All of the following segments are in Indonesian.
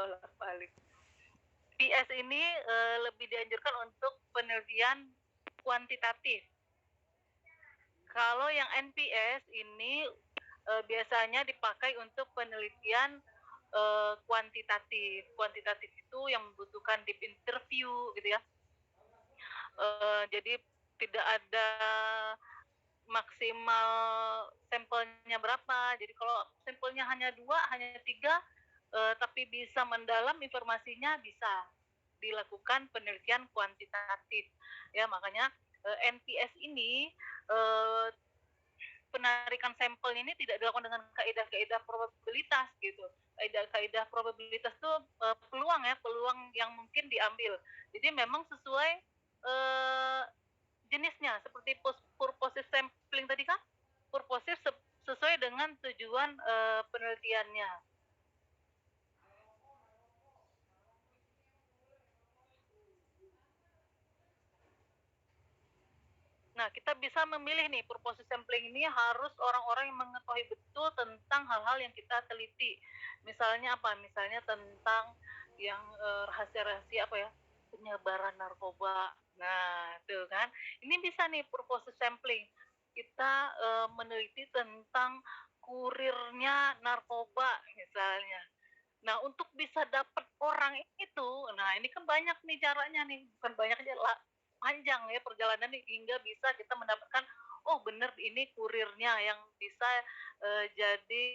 bolak-balik. PS ini lebih dianjurkan untuk penelitian kuantitatif. Kalau yang NPS ini biasanya dipakai untuk penelitian kuantitatif. Kuantitatif itu yang membutuhkan deep interview gitu ya. Jadi tidak ada maksimal sampelnya berapa. Jadi kalau sampelnya hanya 2, hanya 3, tapi bisa mendalam informasinya, bisa dilakukan penelitian kuantitatif. Ya, makanya NPS ini penarikan sampel ini tidak dilakukan dengan kaidah-kaidah probabilitas gitu. Kaidah probabilitas itu peluang yang mungkin diambil. Jadi memang sesuai jenisnya, seperti purposive sampling tadi kan, purposive sesuai dengan tujuan penelitiannya. Nah, kita bisa memilih nih, purposive sampling ini harus orang-orang yang mengetahui betul tentang hal-hal yang kita teliti. Misalnya apa? Misalnya tentang yang rahasia-rahasia apa ya? Penyebaran narkoba. Nah, itu kan. Ini bisa nih purposive sampling. Kita meneliti tentang kurirnya narkoba misalnya. Nah, untuk bisa dapat orang itu, nah ini kan banyak nih caranya nih, bukan banyak aja lah, panjang ya perjalanan hingga bisa kita mendapatkan, oh benar ini kurirnya yang bisa jadi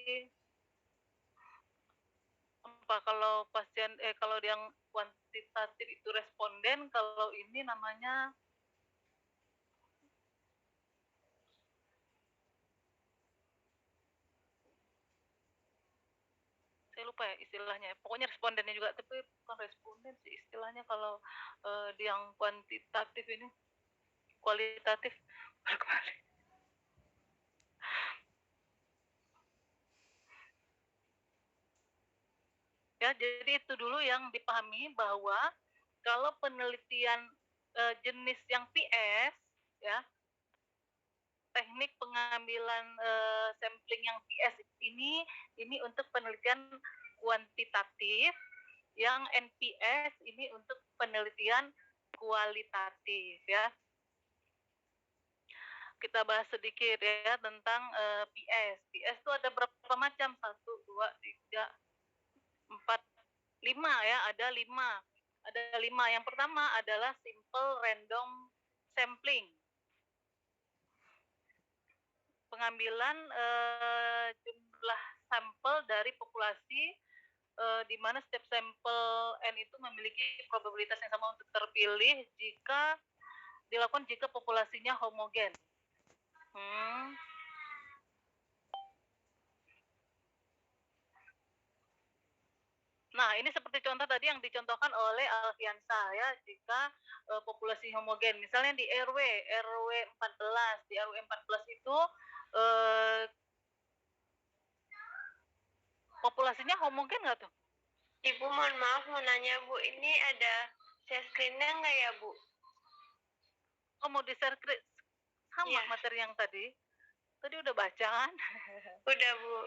apa, kalau pasien kalau yang kuantitatif itu responden, kalau ini namanya saya lupa ya istilahnya, pokoknya respondennya juga, tapi bukan responden sih istilahnya kalau di yang kuantitatif ini, kualitatif balik. Ya, jadi itu dulu yang dipahami, bahwa kalau penelitian jenis yang PS ya, teknik pengambilan sampling yang PS ini untuk penelitian kuantitatif, yang NPS ini untuk penelitian kualitatif ya. Kita bahas sedikit ya tentang PS. PS itu ada berapa macam? 1, 2, 3, 4, 5 ya, ada 5. Ada 5. Yang pertama adalah simple random sampling. Pengambilan jumlah sampel dari populasi di mana setiap sampel N itu memiliki probabilitas yang sama untuk terpilih jika dilakukan jika populasinya homogen. Nah, ini seperti contoh tadi yang dicontohkan oleh Alfiansa ya, jika populasi homogen. Misalnya di RW 14, di RW 14 itu populasinya homogen nggak tuh? Ibu, mohon maaf mau nanya Bu, ini ada share screen-nya nggak ya Bu? Oh, mau di-share sama ya, materi yang tadi? Tadi udah baca kan? Udah Bu.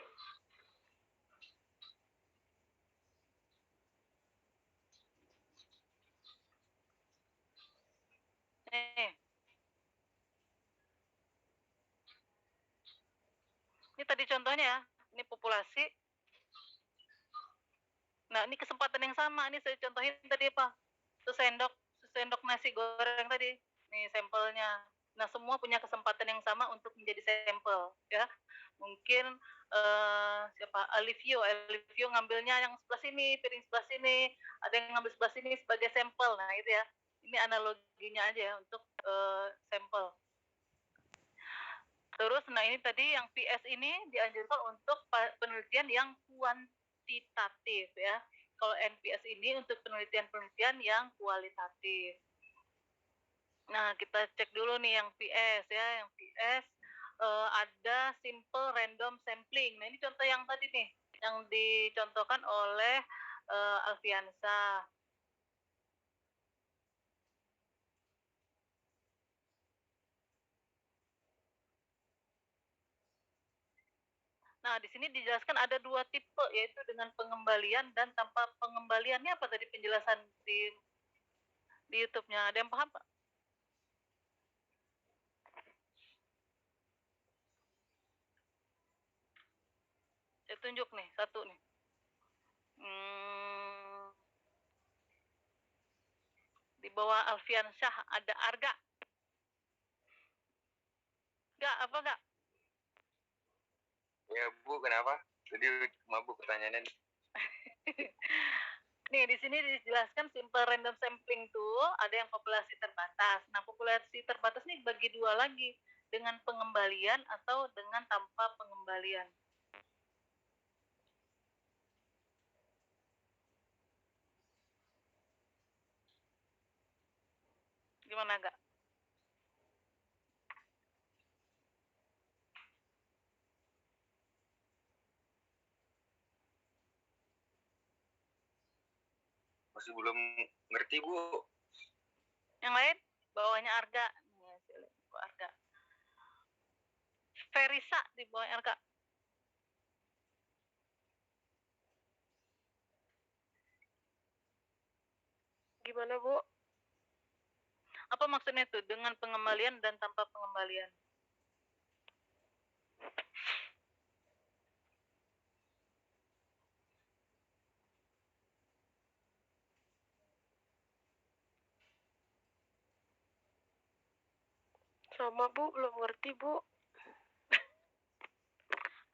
Ini tadi contohnya ya, ini populasi. Nah, ini kesempatan yang sama, ini saya contohin tadi apa? Sesendok nasi goreng tadi, nih sampelnya. Nah, semua punya kesempatan yang sama untuk menjadi sampel ya. Mungkin siapa? Alivio ngambilnya yang sebelah sini, piring sebelah sini, ada yang ngambil sebelah sini sebagai sampel. Nah, itu ya. Ini analoginya aja ya untuk sampel. Terus, nah ini tadi yang PS ini dianjurkan untuk penelitian yang kuantitatif ya. Kalau NPS ini untuk penelitian-penelitian yang kualitatif. Nah, kita cek dulu nih yang PS ya. Yang PS ada simple random sampling. Nah, ini contoh yang tadi nih, yang dicontohkan oleh Alfiansa. Nah, di sini dijelaskan ada 2 tipe, yaitu dengan pengembalian dan tanpa pengembaliannya apa tadi penjelasan di YouTube-nya? Ada yang paham, Pak? Saya tunjuk nih, satu nih. Di bawah Alfian Syah ada Arga. Enggak, apa enggak? Ya Bu, kenapa? Jadi mabuk pertanyaannya. Nih, di sini dijelaskan simple random sampling tuh ada yang populasi terbatas. Nah, populasi terbatas nih bagi 2 lagi, dengan pengembalian atau dengan tanpa pengembalian. Gimana, Gak? Masih belum ngerti Bu. Yang lain? Bawahnya Arga. Arga. Ferisa di bawah Arga. Gimana, Bu? Apa maksudnya itu? Dengan pengembalian dan tanpa pengembalian. Sama, Bu, belum ngerti, Bu.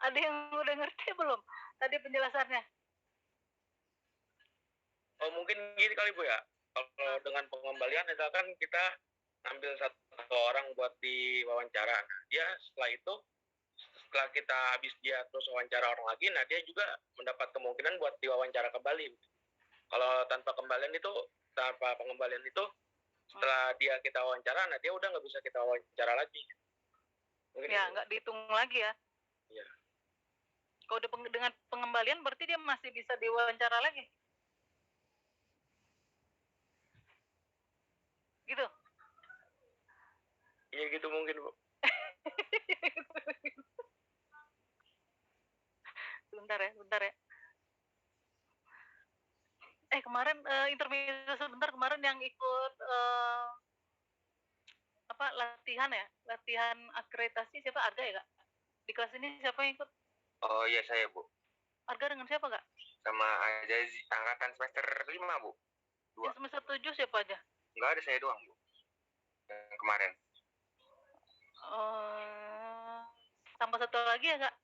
Ada yang udah ngerti belum? Tadi penjelasannya. Oh, mungkin gini kali Bu ya. Kalau dengan pengembalian misalkan kita ambil satu orang buat diwawancara. Nah, dia setelah kita habis dia terus wawancara orang lagi, nah dia juga mendapat kemungkinan buat diwawancara kembali. Kalau tanpa pengembalian itu setelah dia kita wawancara, nah dia udah nggak bisa kita wawancara lagi. Mungkin ya, nggak dihitung lagi ya. Iya. Kalau dengan pengembalian berarti dia masih bisa diwawancara lagi. Gitu. Iya gitu mungkin, Bu. Bentar ya. Kemarin intermezzo sebentar, kemarin yang ikut latihan akreditasi siapa? Arga ya, Kak? Di kelas ini siapa yang ikut? Oh iya, saya, Bu. Arga dengan siapa, Kak? Sama aja angkatan semester 5, Bu. 2. Yang semester 7 siapa aja? Enggak, ada saya doang, Bu. Yang kemarin. Tambah satu lagi ya, Kak?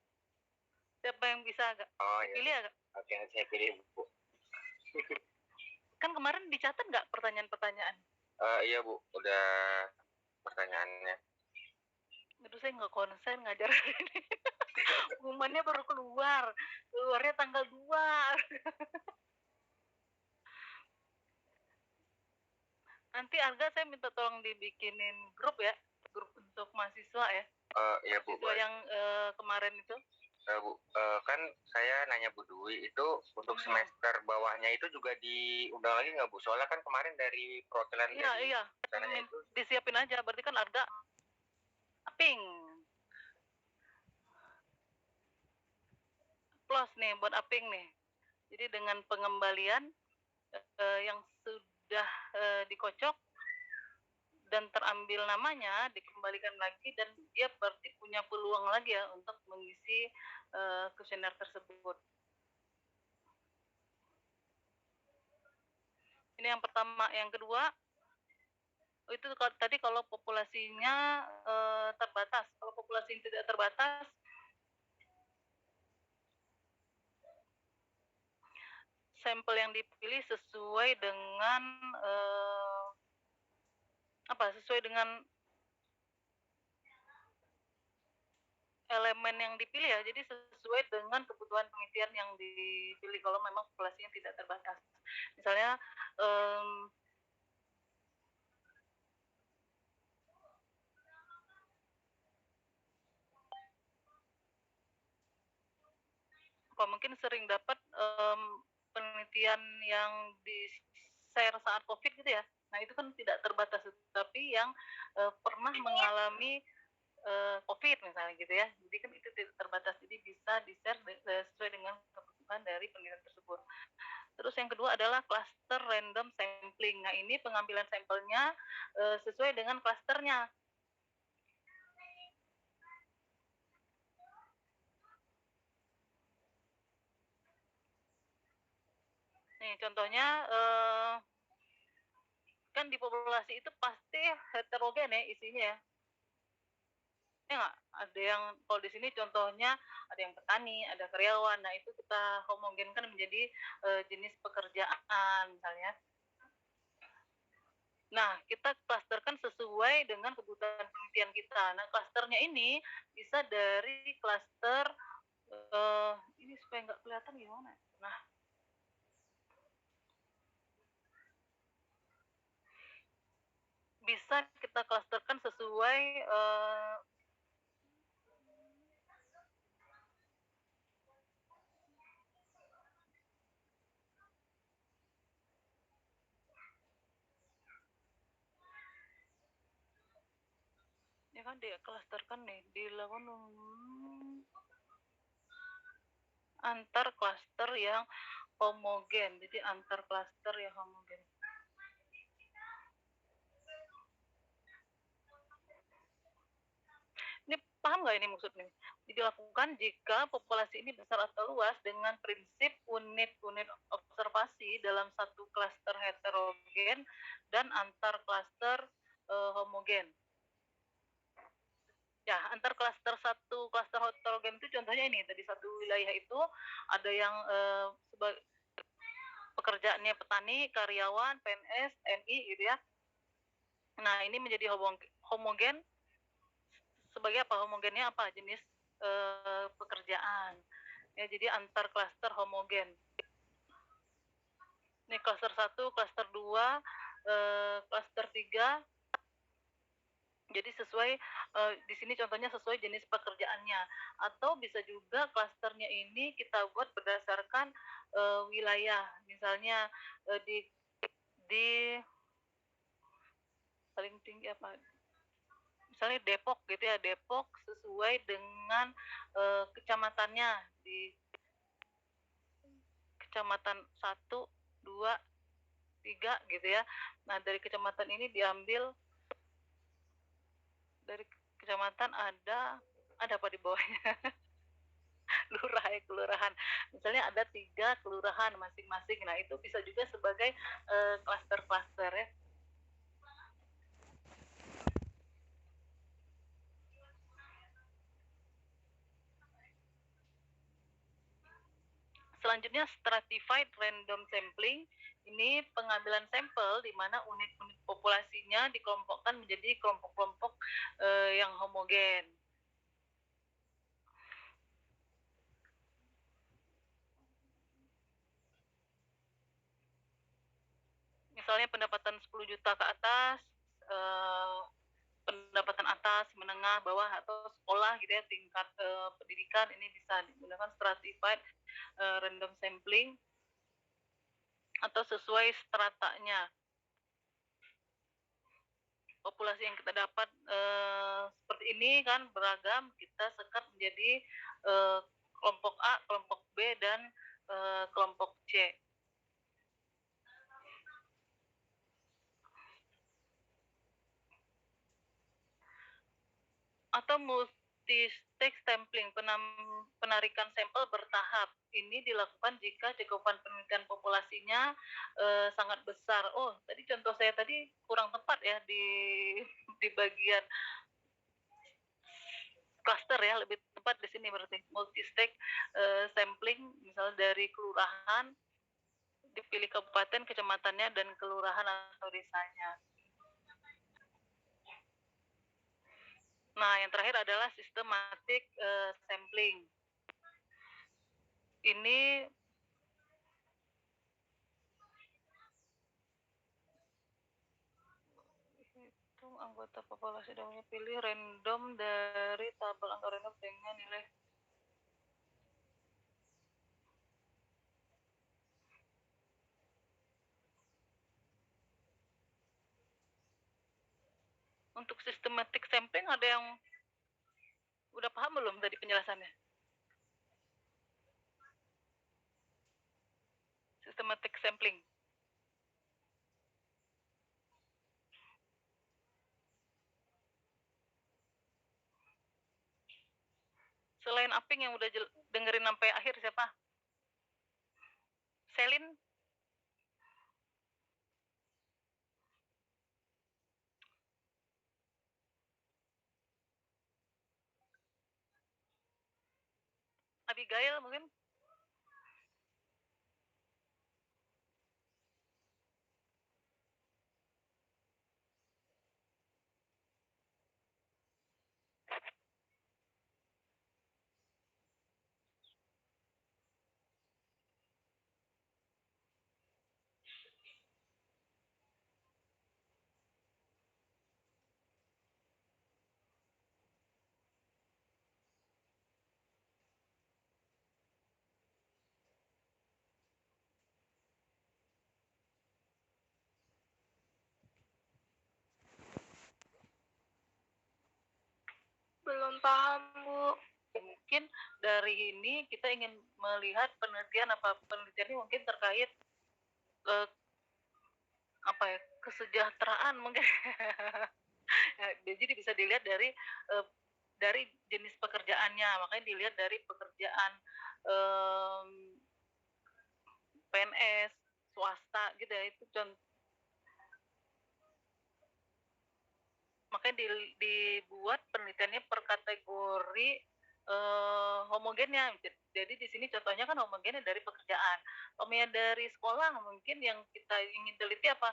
Siapa yang bisa, Kak? Oh iya. Pilih ya, Kak? Oke, saya pilih, Bu. Kan kemarin dicatat nggak pertanyaan-pertanyaan? Iya, Bu. Udah pertanyaannya. Aduh, saya nggak konsen ngajar hari ini. Pengumumannya baru keluarnya tanggal 2. Nanti Arga saya minta tolong dibikinin grup untuk mahasiswa ya. Iya Bu. Mahasiswa yang kemarin itu. Bu, kan saya nanya Bu Dwi itu untuk semester bawahnya itu juga diundang lagi nggak Bu? Soalnya kan kemarin dari perwakilan iya. Itu disiapin aja, berarti kan Arga aping. Plus nih buat aping nih. Jadi dengan pengembalian yang sudah dikocok dan terambil namanya dikembalikan lagi, dan dia berarti punya peluang lagi ya untuk mengisi kuesioner tersebut. Ini yang pertama. Yang kedua, itu tadi kalau populasinya terbatas. Kalau populasi tidak terbatas, sampel yang dipilih sesuai dengan sesuai dengan elemen yang dipilih ya. Jadi sesuai dengan kebutuhan pengisian yang dipilih kalau memang populasinya tidak terbatas. Misalnya mungkin sering dapat penelitian yang di share saat COVID gitu ya. Nah, itu kan tidak terbatas, tapi yang pernah mengalami COVID misalnya gitu ya. Jadi kan itu tidak terbatas, jadi bisa di-share sesuai dengan kebutuhan dari penelitian tersebut. Terus yang kedua adalah cluster random sampling. Nah, ini pengambilan sampelnya sesuai dengan klasternya. Nih, contohnya kan di populasi itu pasti heterogen ya isinya ya. Ya nggak? Ada yang kalau di sini contohnya ada yang petani, ada karyawan. Nah, itu kita homogenkan menjadi jenis pekerjaan misalnya. Nah, kita klasterkan sesuai dengan kebutuhan penelitian kita. Nah, klasternya ini bisa dari klaster ini supaya nggak kelihatan gimana? Nah, bisa kita klasterkan sesuai ya kan dia klasterkan nih dilakukan antar klaster yang homogen. Jadi antar klaster yang homogen. Ini paham nggak ini maksudnya? Dilakukan jika populasi ini besar atau luas dengan prinsip unit-unit observasi dalam satu klaster heterogen dan antar klaster homogen. Ya, antar klaster satu klaster heterogen itu contohnya ini, tadi satu wilayah itu ada yang pekerjaannya petani, karyawan, PNS, TNI gitu ya. Nah, ini menjadi homogen sebagai apa? Homogennya apa? Jenis pekerjaan. Ya, jadi antar klaster homogen. Ini klaster 1, klaster 2, klaster 3. Jadi sesuai di sini contohnya sesuai jenis pekerjaannya. Atau bisa juga klasternya ini kita buat berdasarkan wilayah. Misalnya di paling tinggi apa? Misalnya Depok gitu ya, Depok sesuai dengan kecamatannya di kecamatan 1, 2, 3 gitu ya. Nah, dari kecamatan ini diambil dari kecamatan ada apa di bawahnya? Lurah ya, kelurahan. Misalnya ada 3 kelurahan masing-masing. Nah, itu bisa juga sebagai klaster-klaster ya. Selanjutnya stratified random sampling. Ini pengambilan sampel di mana unit-unit populasinya dikelompokkan menjadi kelompok-kelompok yang homogen. Misalnya pendapatan 10 juta ke atas, pendapatan atas, menengah, bawah, atau sekolah gitu ya, tingkat pendidikan, ini bisa digunakan stratified random sampling atau sesuai stratanya. Populasi yang kita dapat seperti ini kan beragam, kita sekat menjadi kelompok A, kelompok B, dan kelompok C. Atau multi-stage sampling, penarikan sampel bertahap. Ini dilakukan jika cakupan penelitian populasinya sangat besar. Oh, tadi contoh saya tadi kurang tepat ya di bagian cluster ya, lebih tepat di sini berarti multi-stage sampling, misalnya dari kelurahan, dipilih kabupaten, kecamatannya, dan kelurahan atau desanya. Nah, yang terakhir adalah systematic sampling. Ini hitung anggota populasi dalamnya, pilih random dari tabel angka random dengan nilai. Untuk systematic sampling ada yang Udah paham belum tadi penjelasannya? Systematic sampling. Selain Aping yang udah dengerin sampai akhir siapa? Selin? Abigail mungkin? Belum paham, Bu. Mungkin dari ini kita ingin melihat penelitian ini mungkin terkait apa ya, kesejahteraan mungkin. Jadi bisa dilihat dari jenis pekerjaannya, makanya dilihat dari pekerjaan PNS, swasta gitu ya, itu makanya dibuat penelitiannya per kategori homogennya. Jadi di sini contohnya kan homogennya dari pekerjaan. Homogen dari sekolah mungkin yang kita ingin teliti apa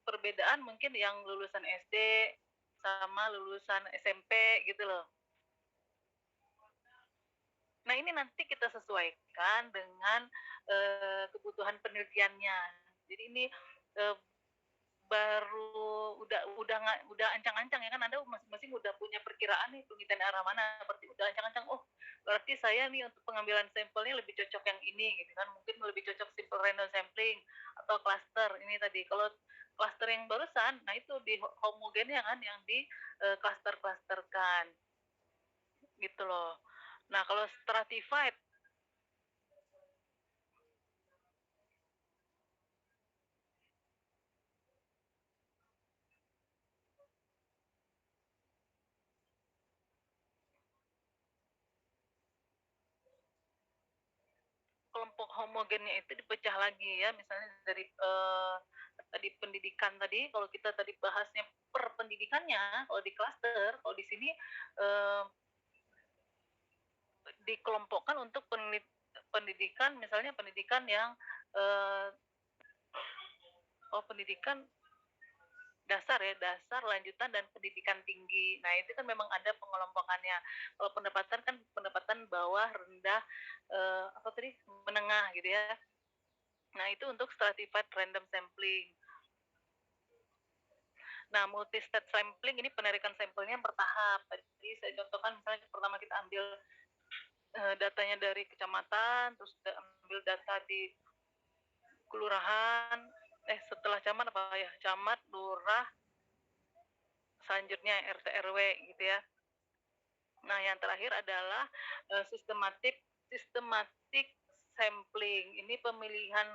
perbedaan mungkin yang lulusan SD sama lulusan SMP gitu loh. Nah ini nanti kita sesuaikan dengan kebutuhan penelitiannya. Jadi ini baru udah ancang-ancang ya kan, Anda masing-masing udah punya perkiraan nih penelitian arah mana, berarti udah ancang-ancang, oh berarti saya nih untuk pengambilan sampelnya lebih cocok yang ini gitu kan, mungkin lebih cocok simple random sampling atau cluster ini tadi. Kalau cluster yang barusan, nah itu di homogennya kan yang di cluster-clusterkan gitu loh. Nah kalau stratified kelompok homogennya itu dipecah lagi ya, misalnya dari tadi pendidikan tadi, kalau kita tadi bahasnya per pendidikannya, kalau di klaster, kalau di sini dikelompokkan untuk pendidikan, misalnya pendidikan yang pendidikan dasar ya, dasar, lanjutan, dan pendidikan tinggi. Nah itu kan memang ada pengelompokannya. Kalau pendapatan kan pendapatan bawah, rendah, apa tadi, menengah gitu ya. Nah itu untuk stratified random sampling. Nah, multi-state sampling ini penarikan sampelnya bertahap. Tadi saya contohkan misalnya pertama kita ambil datanya dari kecamatan, terus ambil data di kelurahan, setelah camat apa ya, camat, lurah, selanjutnya RT RW gitu ya. Nah, yang terakhir adalah systematic sampling. Ini pemilihan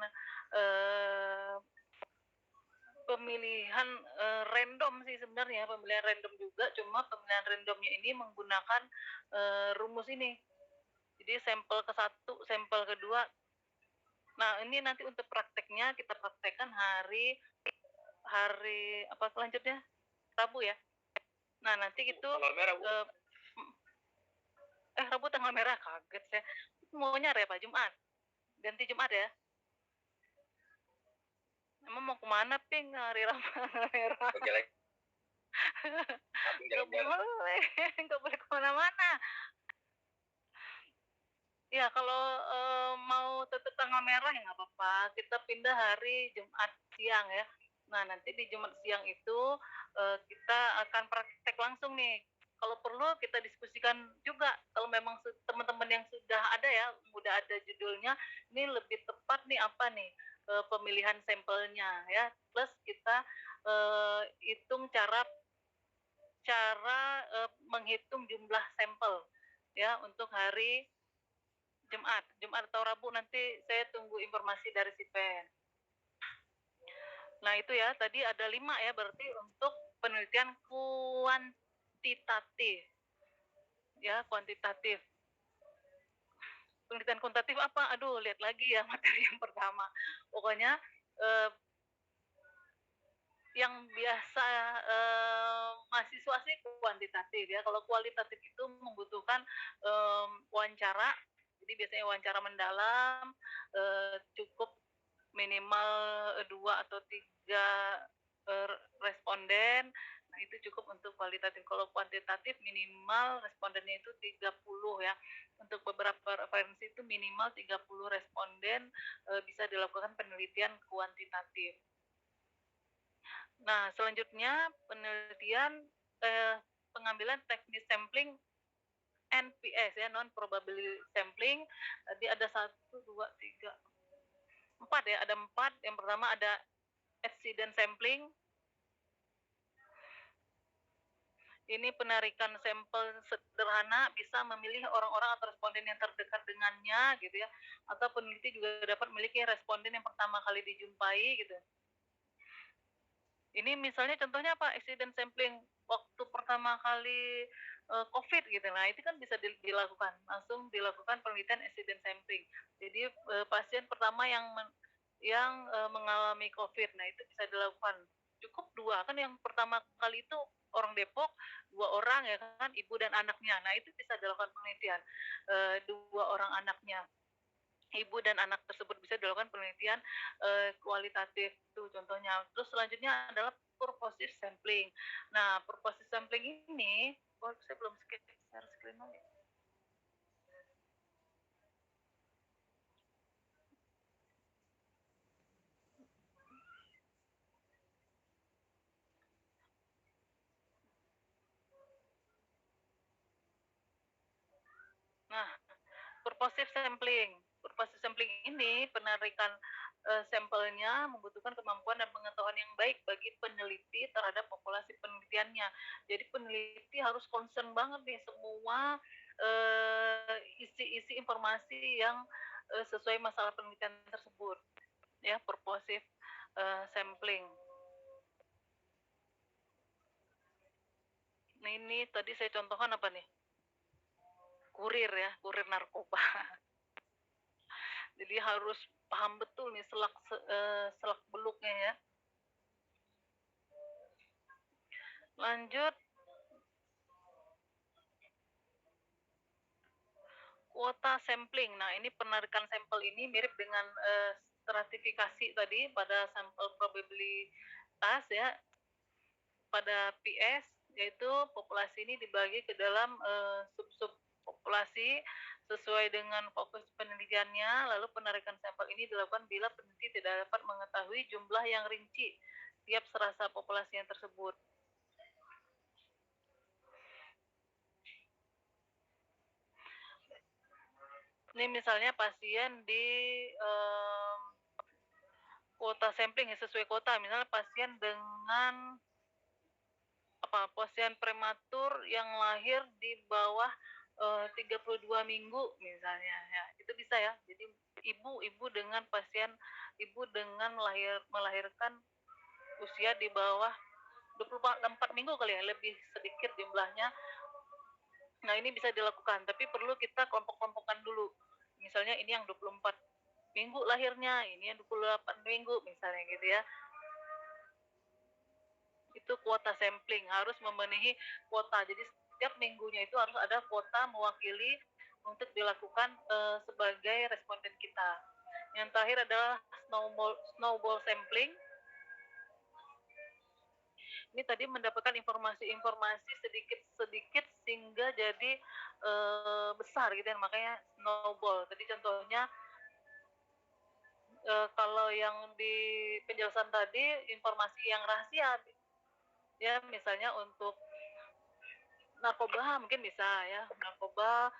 random sih sebenarnya, pemilihan random juga, cuma pemilihan randomnya ini menggunakan rumus ini. Jadi sampel ke-1, sampel kedua. Nah, ini nanti untuk prakteknya kita praktekkan hari apa selanjutnya? Rabu ya. Nah, nanti itu Rabu tanggal merah, kaget saya. Maunya hari apa? Jumat. Ganti Jumat ya. Emang mau kemana, Ping, hari Rabu merah? Nggak boleh, nggak boleh kemana-mana. Ya kalau mau tetap tanggal merah ya nggak apa-apa, kita pindah hari Jumat siang ya. Nah nanti di Jumat siang itu kita akan praktek langsung nih. Kalau perlu kita diskusikan juga, kalau memang teman-teman yang sudah ada ya, udah ada judulnya, ini lebih tepat nih apa nih pemilihan sampelnya ya. Plus kita hitung cara menghitung jumlah sampel. ya untuk hari Jumat atau Rabu nanti saya tunggu informasi dari si Pen. Nah itu ya tadi ada 5 ya berarti untuk penelitian kuantitatif ya kuantitatif. Penelitian kuantitatif apa? Aduh lihat lagi ya materi yang pertama. Pokoknya eh, yang biasa mahasiswa sih kuantitatif ya. Kalau kualitatif itu membutuhkan wawancara. Jadi biasanya wawancara mendalam, cukup minimal 2 atau 3 responden. Nah, itu cukup untuk kualitatif. Kalau kuantitatif minimal respondennya itu 30 ya. Untuk beberapa referensi itu minimal 30 responden bisa dilakukan penelitian kuantitatif. Nah, selanjutnya penelitian pengambilan teknis sampling NPS ya, non probability sampling. Tadi ada 1, 2, 3, 4 ya, ada 4. Yang pertama ada accident sampling. Ini penarikan sampel sederhana bisa memilih orang-orang atau responden yang terdekat dengannya gitu ya. Atau peneliti juga dapat memiliki responden yang pertama kali dijumpai gitu. Ini misalnya contohnya apa? Accident sampling waktu pertama kali COVID gitu. Nah, itu kan bisa dilakukan. Langsung dilakukan penelitian accident sampling. Jadi pasien pertama yang mengalami COVID. Nah, itu bisa dilakukan. Cukup 2 kan yang pertama kali itu orang Depok, 2 orang ya kan, ibu dan anaknya. Nah, itu bisa dilakukan penelitian 2 orang anaknya. Ibu dan anak tersebut bisa dilakukan penelitian kualitatif itu contohnya. Terus selanjutnya adalah purposive sampling. Nah, purposive sampling ini, saya belum share screen lagi. Nah, purposive sampling. Purposive sampling ini penarikan sampelnya membutuhkan kemampuan dan pengetahuan yang baik bagi peneliti terhadap populasi penelitiannya. Jadi peneliti harus concern banget nih semua isi-isi informasi yang sesuai masalah penelitian tersebut. Ya, purposive sampling. Nah, ini tadi saya contohkan apa nih? Kurir ya, kurir narkoba. Jadi harus paham betul nih selak beluknya ya. Lanjut, kuota sampling. Nah, ini penarikan sampel ini mirip dengan stratifikasi tadi pada sampel probabilitas ya. Pada PS yaitu populasi ini dibagi ke dalam sub-sub populasi sesuai dengan fokus penelitiannya. Lalu penarikan sampel ini dilakukan bila peneliti tidak dapat mengetahui jumlah yang rinci tiap serasa populasi yang tersebut. Ini misalnya pasien di kuota sampling ya, sesuai kuota. Misalnya pasien dengan pasien prematur yang lahir di bawah 32 minggu misalnya ya. Itu bisa ya. Jadi ibu dengan melahirkan usia di bawah 24 minggu kali ya, lebih sedikit jumlahnya. Nah, ini bisa dilakukan, tapi perlu kita kelompok-kelompokkan dulu. Misalnya ini yang 24 minggu lahirnya, ini yang 28 minggu misalnya gitu ya. Itu kuota sampling, harus memenuhi kuota. Jadi setiap minggunya itu harus ada kuota mewakili untuk dilakukan sebagai responden kita. Yang terakhir adalah snowball sampling. Ini tadi mendapatkan informasi sedikit sehingga jadi besar gitu ya, makanya snowball. Tadi contohnya kalau yang di penjelasan tadi informasi yang rahasia ya, misalnya untuk narkoba mungkin bisa ya, narkoba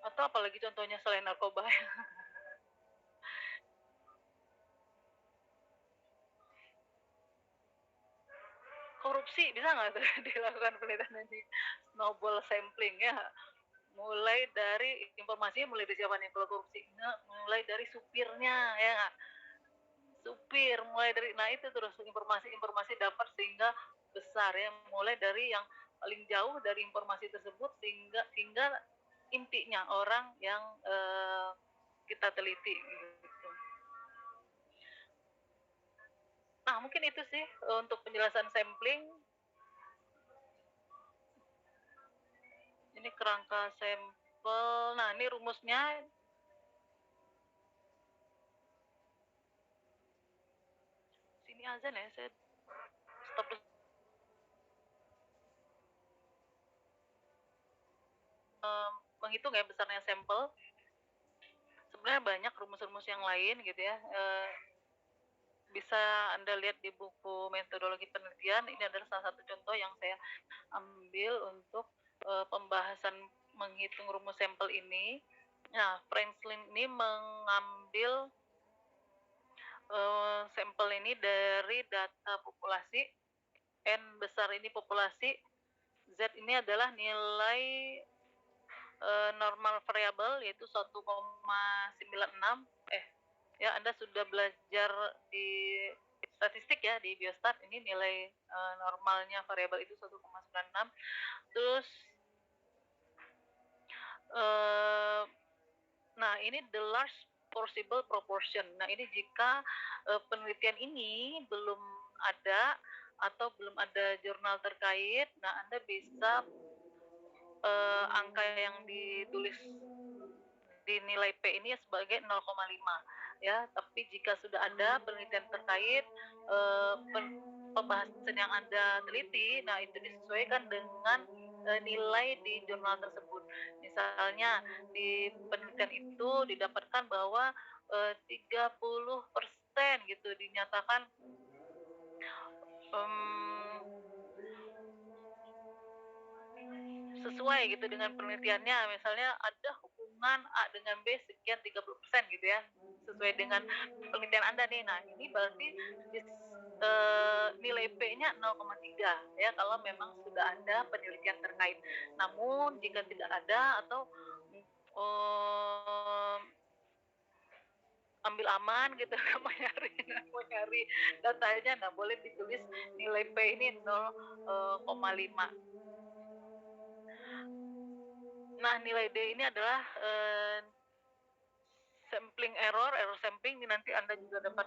atau apalagi contohnya selain narkoba. korupsi bisa nggak tuh dilakukan penelitian di snowball sampling ya? Mulai dari informasinya mulai dari siapa nih kalau korupsi? Mulai dari supirnya ya nggak? Supir mulai dari nah itu terus informasi-informasi dapat sehingga besar ya mulai dari yang paling jauh dari informasi tersebut sehingga intinya orang yang kita teliti gitu. Nah mungkin itu sih untuk penjelasan sampling. Ini kerangka sampel. Nah ini rumusnya. Sini aja nih saya stop menghitung ya besarnya sampel. Sebenarnya banyak rumus-rumus yang lain gitu ya. Bisa Anda lihat di buku metodologi penelitian. Ini adalah salah satu contoh yang saya ambil untuk pembahasan menghitung rumus sampel ini. Nah, Franklin ini mengambil sampel ini dari data populasi. N besar ini populasi. Z ini adalah nilai normal variabel yaitu 1,96. Ya Anda sudah belajar di statistik ya di biostat, ini nilai normalnya variabel itu 1,96. Terus nah ini the large possible proportion. Nah ini jika penelitian ini belum ada atau belum ada jurnal terkait, nah Anda bisa angka yang ditulis di nilai P ini sebagai 0,5 ya. Tapi jika sudah ada penelitian terkait pembahasan yang Anda teliti, nah itu disesuaikan dengan nilai di jurnal tersebut. Misalnya di penelitian itu didapatkan bahwa 30% gitu dinyatakan sesuai gitu dengan penelitiannya. Misalnya ada hubungan A dengan B sekian 30% gitu ya, sesuai dengan penelitian Anda nih. Nah ini berarti nilai P-nya 0,3 ya kalau memang sudah ada penelitian terkait. Namun jika tidak ada atau ambil aman gitu mau nyari datanya, nah boleh ditulis nilai P ini 0,5. Nah nilai D ini adalah sampling error sampling. Ini nanti Anda juga dapat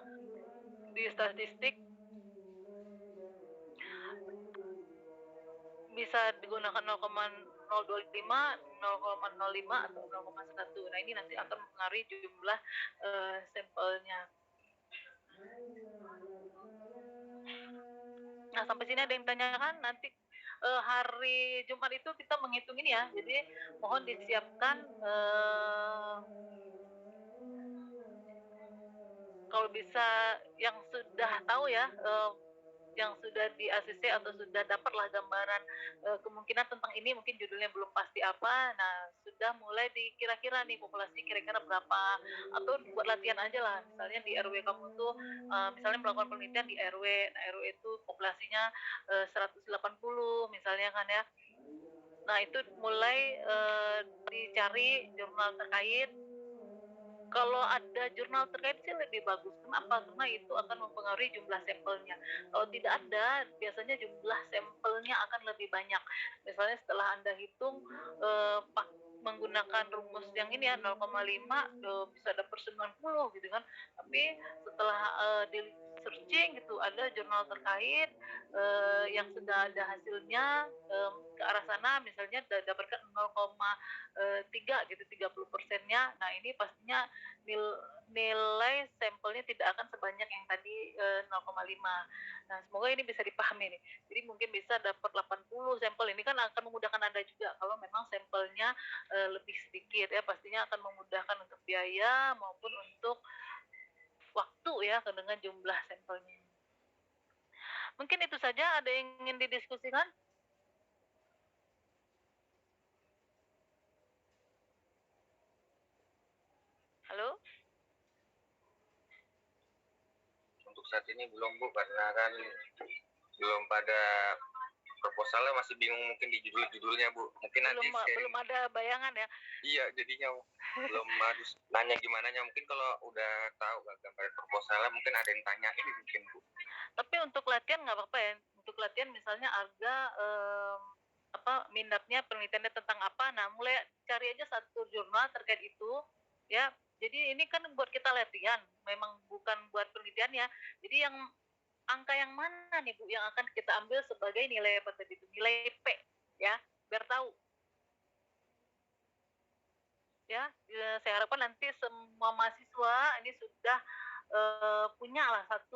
di statistik, bisa digunakan 0,025, 0,05 atau 0,1. Nah ini nanti akan mempengaruhi jumlah sampelnya. Nah sampai sini ada yang tanyakan? Nanti hari Jumat itu kita menghitung ini ya, jadi mohon disiapkan kalau bisa yang sudah tahu ya, yang sudah di ACC atau sudah dapatlah gambaran kemungkinan tentang ini, mungkin judulnya belum pasti apa, nah sudah mulai dikira-kira nih populasi kira-kira berapa, atau buat latihan aja lah. Misalnya di RW kamu tuh misalnya melakukan penelitian di RW, nah RW itu populasinya 180 misalnya kan ya. Nah itu mulai dicari jurnal terkait. Kalau ada jurnal terkait sih lebih bagus. Kenapa? Karena itu akan mempengaruhi jumlah sampelnya. Kalau tidak ada, biasanya jumlah sampelnya akan lebih banyak. Misalnya setelah Anda hitung menggunakan rumus yang ini ya 0,5 bisa dapat 90 gitu kan. Tapi setelah di searching gitu ada jurnal terkait yang sudah ada hasilnya ke arah sana, misalnya dapatkan 0,3 gitu 30%-nya. Nah ini pastinya nilai sampelnya tidak akan sebanyak yang tadi 0,5. Nah semoga ini bisa dipahami nih. Jadi mungkin bisa dapat 80 sampel. Ini kan akan memudahkan Anda juga kalau memang sampelnya lebih sedikit ya, pastinya akan memudahkan untuk biaya maupun untuk waktu ya dengan jumlah sampelnya. Mungkin itu saja. Ada yang ingin didiskusikan? Halo? Untuk saat ini belum Bu, karena kan belum pada proposalnya, masih bingung mungkin di judul-judulnya Bu. Mungkin nanti belum ada bayangan ya. Iya, jadinya belum harus nanya gimana nya. Mungkin kalau udah tahu gambar proposalnya mungkin ada yang tanyain mungkin Bu. Tapi untuk latihan nggak apa-apa ya. Untuk latihan misalnya Arga minatnya penelitiannya tentang apa, nah mulai cari aja satu jurnal terkait itu ya. Jadi ini kan buat kita latihan, memang bukan buat penelitian ya. Jadi yang angka yang mana nih Bu yang akan kita ambil sebagai nilai apa tadi itu, nilai P ya, biar tahu ya. Saya harapkan nanti semua mahasiswa ini sudah punya lah satu